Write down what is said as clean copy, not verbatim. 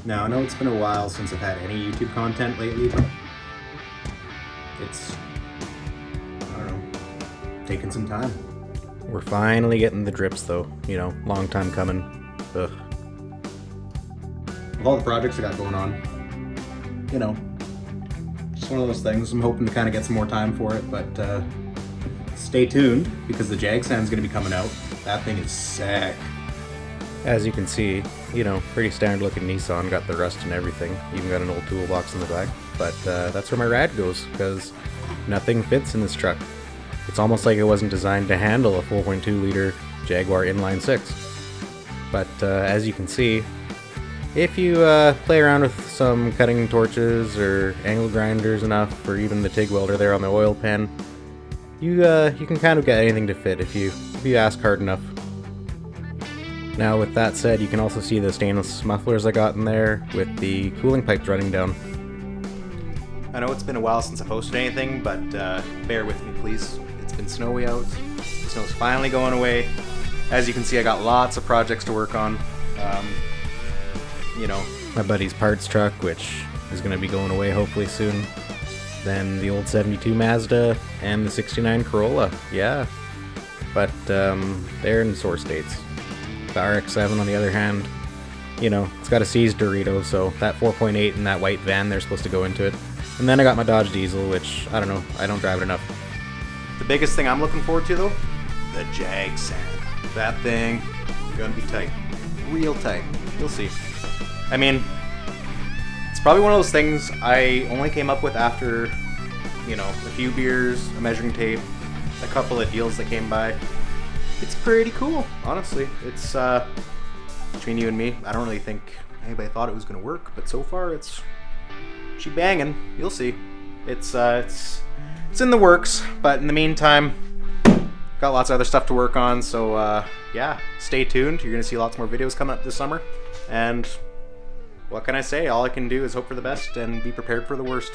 Now, I know it's been a while since I've had any YouTube content lately, but it's, I don't know, taking some time. We're finally getting the drips though, you know, long time coming. Ugh. With all the projects I got going on, you know, just one of those things. I'm hoping to kind of get some more time for it, but stay tuned because the JagSan is going to be coming out. That thing is sick. As you can see, you know, pretty standard looking Nissan, got the rust and everything. Even got an old toolbox in the back. But that's where my rad goes, because nothing fits in this truck. It's almost like it wasn't designed to handle a 4.2 liter Jaguar inline 6. But as you can see, if you play around with some cutting torches or angle grinders enough, or even the TIG welder there on the oil pan, you can kind of get anything to fit if you ask hard enough. Now with that said, you can also see the stainless mufflers I got in there with the cooling pipes running down. I know it's been a while since I posted anything, but bear with me please. It's been snowy out. The snow's finally going away. As you can see, I got lots of projects to work on. You know, My buddy's parts truck, which is going to be going away hopefully soon. Then the old 72 Mazda and the 69 Corolla, yeah. But they're in sore states. The RX-7 on the other hand, you know, it's got a seized Dorito, so that 4.8 and that white van, they're supposed to go into it. And then I got my Dodge Diesel, which, I don't know, I don't drive it enough. the biggest thing I'm looking forward to though, the JagSan. That thing is gonna be tight. Real tight. You'll see. I mean, it's probably one of those things I only came up with after, you know, a few beers, a measuring tape, a couple of deals that came by. It's pretty cool, honestly. It's between you and me, I don't really think anybody thought it was gonna work, but so far it's she banging. You'll see. It's in the works, but in the meantime, got lots of other stuff to work on. So yeah, stay tuned. You're gonna see lots more videos coming up this summer, and what can I say? All I can do is hope for the best and be prepared for the worst.